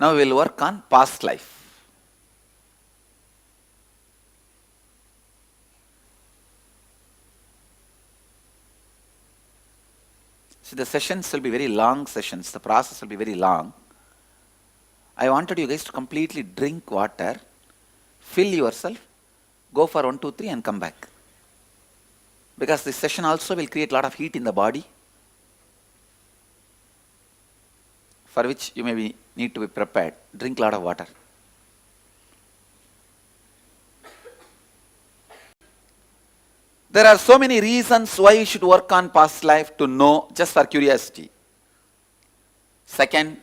Now we will work on past life. So the sessions will be very long sessions. The process will be very long. I wanted you guys to completely drink water, fill yourself, go for 1, 2, 3 and come back. Because this session also will create a lot of heat in the body, for which you may need to be prepared. Drink a lot of water. There are so many reasons why you should work on past life to know, just for curiosity. Second,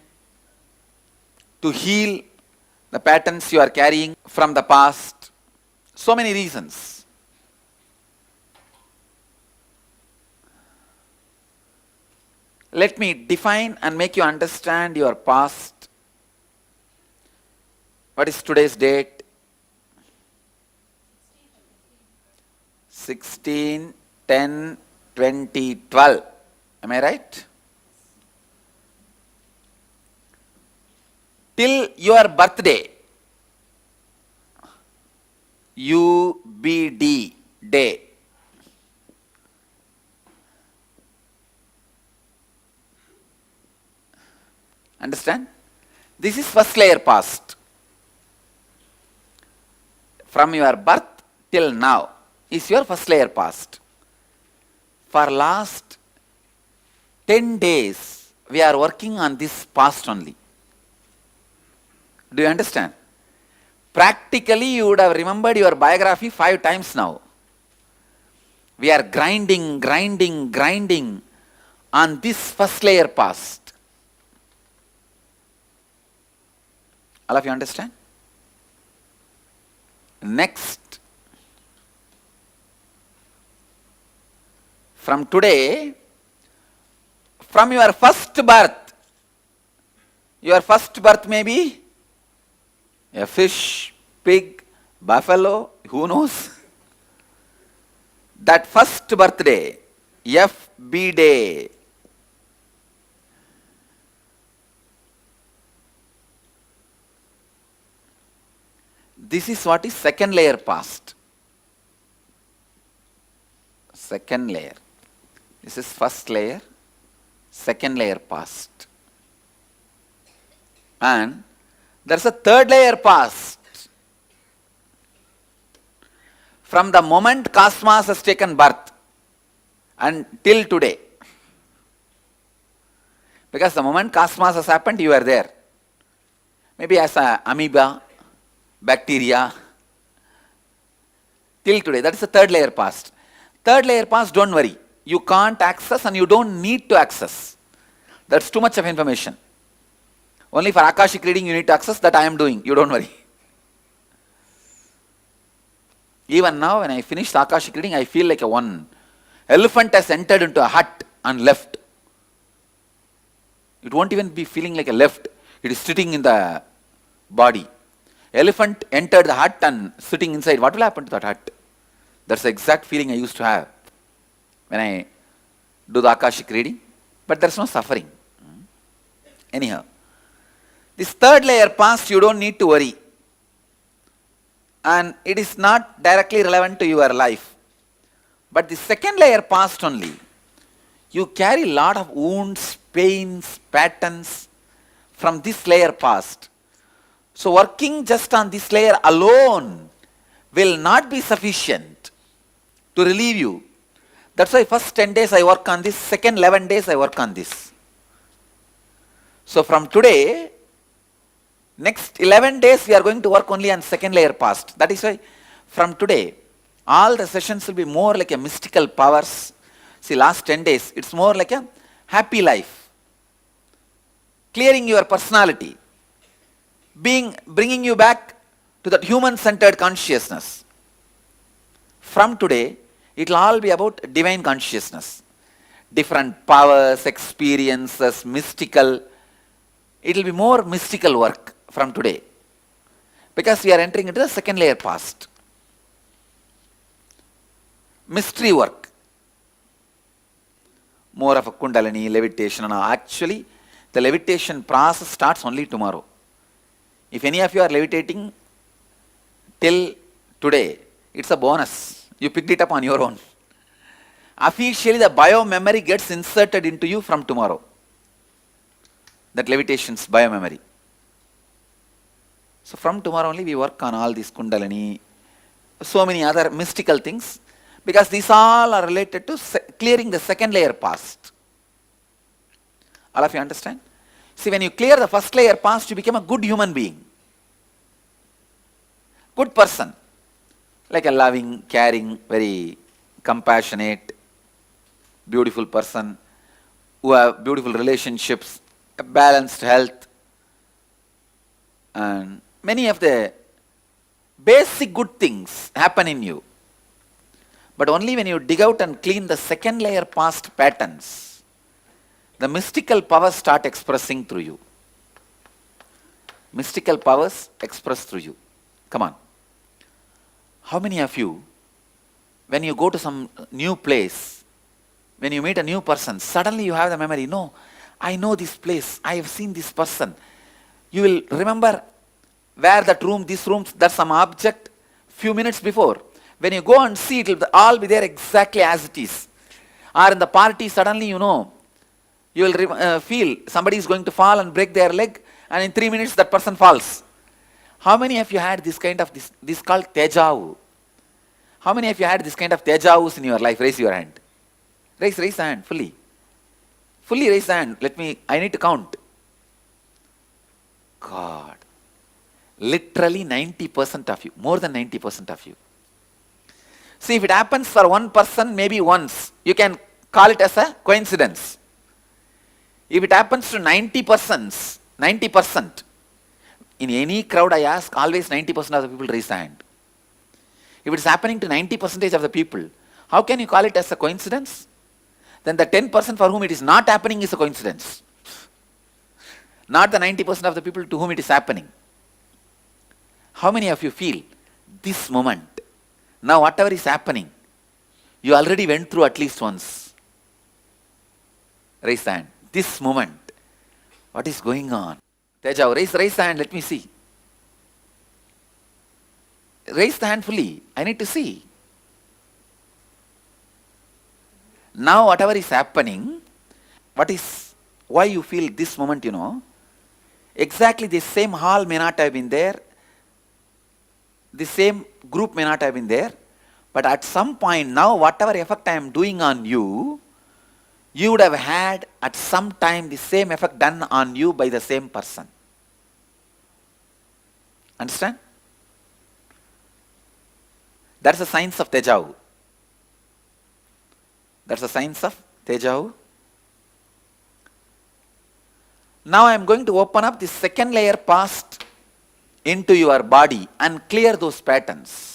to heal the patterns you are carrying from the past. So many reasons. Let me define and make you understand your past. What is today's date? 16/10/2012. Am I right? Till your birthday, UBD day. Understand? This is first layer past. From your birth till now is your first layer past. For last 10 days, we are working on this past only. Do you understand? Practically, you would have remembered your biography 5 times now. We are grinding on this first layer past. All of you understand? Next, from today, from your first birth may be a fish, pig, buffalo, who knows? That first birthday, FB day, this is what is second layer past. Second layer. This is first layer, second layer past. And there's a third layer past. From the moment cosmos has taken birth until today. Because the moment cosmos has happened, you are there. Maybe as an amoeba, bacteria, till today. That is the third layer past. Third layer past, don't worry. You can't access and you don't need to access. That's too much of information. Only for Akashic reading you need to access. That I am doing. You don't worry. Even now when I finish the Akashic reading, I feel like one elephant has entered into a hut and left. It won't even be feeling like a left. It is sitting in the body. Elephant entered the hut and sitting inside. What will happen to that hut? That's the exact feeling I used to have when I do the Akashic reading. But there's no suffering. Anyhow, this third layer past, you don't need to worry. And it is not directly relevant to your life. But the second layer past only, you carry a lot of wounds, pains, patterns from this layer past. So working just on this layer alone will not be sufficient to relieve you. That's why first 10 days I work on this, second 11 days I work on this. So from today, next 11 days we are going to work only on second layer past. That is why from today, all the sessions will be more like a mystical powers. See, last 10 days, it's more like a happy life. Clearing your personality. Bringing you back to that human-centered consciousness. From today, it will all be about divine consciousness. Different powers, experiences, mystical. It will be more mystical work from today. Because we are entering into the second layer past. Mystery work. More of a Kundalini, levitation. And actually, the levitation process starts only tomorrow. If any of you are levitating till today, it's a bonus. You picked it up on your own. Officially, the bio-memory gets inserted into you from tomorrow. That levitation's bio-memory. So from tomorrow only we work on all these Kundalini, so many other mystical things, because these all are related to clearing the second layer past. All of you understand? See, when you clear the first layer past, you become a good human being. Good person. Like a loving, caring, very compassionate, beautiful person, who have beautiful relationships, a balanced health, and many of the basic good things happen in you. But only when you dig out and clean the second layer past patterns, the mystical powers start expressing through you. Mystical powers express through you. Come on. How many of you, when you go to some new place, when you meet a new person, suddenly you have the memory, no, I know this place, I have seen this person. You will remember where that room, this room, that's some object, few minutes before. When you go and see, it will all be there exactly as it is. Or in the party, suddenly you know, you will feel somebody is going to fall and break their leg, and in 3 minutes that person falls. How many of you had this kind of, this called tejavu? How many of you had this kind of tejavus in your life? Raise your hand. Raise the hand, fully. Fully raise the hand. I need to count. God. Literally 90% of you, more than 90% of you. See, if it happens for one person, maybe once, you can call it as a coincidence. If it happens to 90%, in any crowd I ask, always 90% of the people raise the hand. If it's happening to 90% of the people, how can you call it as a coincidence? Then the 10% for whom it is not happening is a coincidence. Not the 90% of the people to whom it is happening. How many of you feel this moment, now whatever is happening, you already went through at least once? Raise the hand. This moment, what is going on? Teja, raise the hand, let me see. Raise the hand fully, I need to see. Now whatever is happening, why you feel this moment, exactly the same hall may not have been there, the same group may not have been there, but at some point now whatever effect I am doing on you, you would have had at some time the same effect done on you by the same person. Understand? That's the science of Tejavu. That's the science of Tejavu. Now I am going to open up the second layer past into your body and clear those patterns.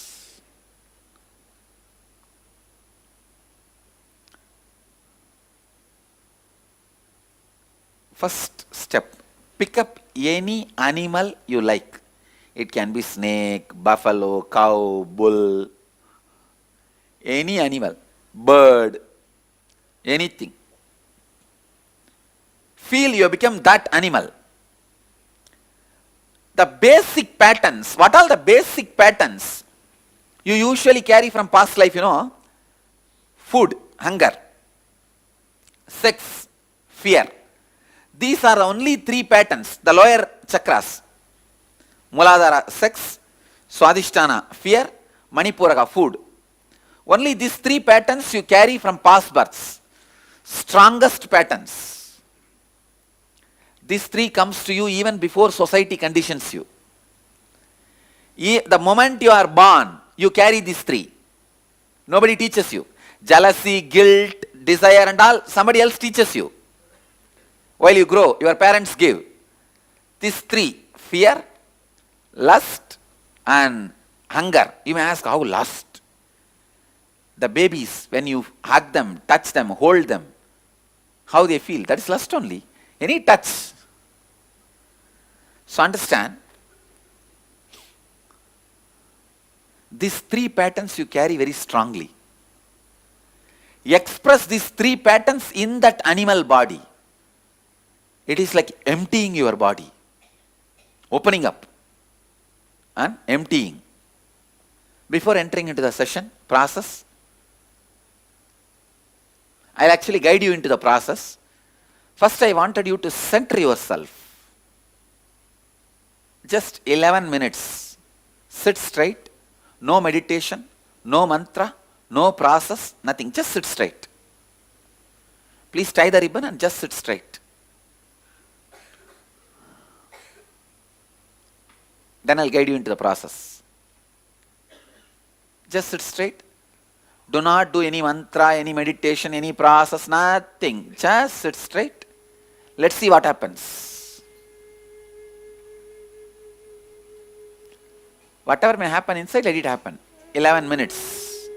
First step, pick up any animal you like. It can be snake, buffalo, cow, bull, any animal, bird, anything. Feel you have become that animal. The basic patterns, what are the basic patterns you usually carry from past life, Food, hunger, sex, fear. These are the only 3 patterns, the lower chakras. Muladhara, sex, Swadhisthana, fear, Manipuraka, food. Only these 3 patterns you carry from past births. Strongest patterns. These 3 comes to you even before society conditions you. The moment you are born, you carry these 3. Nobody teaches you. Jealousy, guilt, desire and all, somebody else teaches you. While you grow, your parents give. These 3, fear, lust and hunger. You may ask, how lust? The babies, when you hug them, touch them, hold them, how they feel, that is lust only. Any touch. So understand, these 3 patterns you carry very strongly. Express these 3 patterns in that animal body. It is like emptying your body, opening up. and emptying. Before entering into the session process, I'll actually guide you into the process. First, I wanted you to center yourself. Just 11 minutes. Sit straight. No meditation, no mantra, no process, nothing. Just sit straight. Please tie the ribbon and just sit straight. Then I'll guide you into the process. Just sit straight. Do not do any mantra, any meditation, any process, nothing. Just sit straight. Let's see what happens. Whatever may happen inside, let it happen. 11 minutes.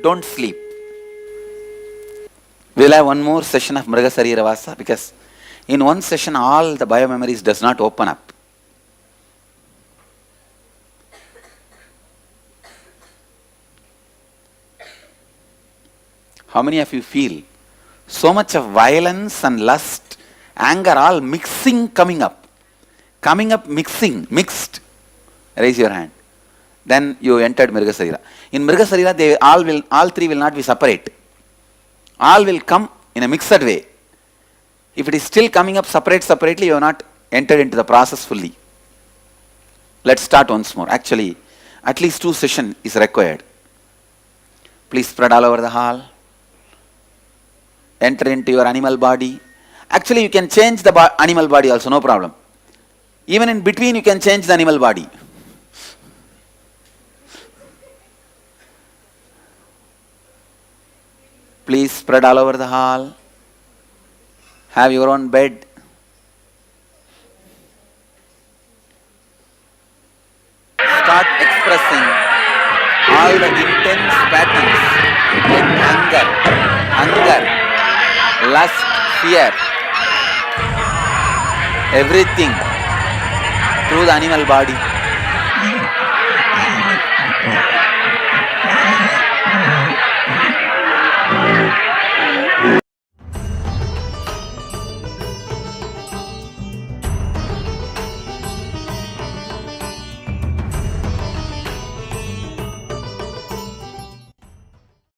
Don't sleep. We'll have one more session of Mrigasarira Vasa, because in one session all the biomemories does not open up. How many of you feel so much of violence and lust, anger, all mixing coming up? Mixed. Raise your hand. Then you entered Mrigasarira. In Mrigasarira, all three will not be separate. All will come in a mixed way. If it is still coming up separately, you have not entered into the process fully. Let's start once more. Actually, at least 2 sessions is required. Please spread all over the hall. Enter into your animal body. Actually, you can change the animal body also, no problem. Even in between, you can change the animal body. Please spread all over the hall. Have your own bed. Start expressing all the intense patterns like anger, lust, fear, everything through the animal body.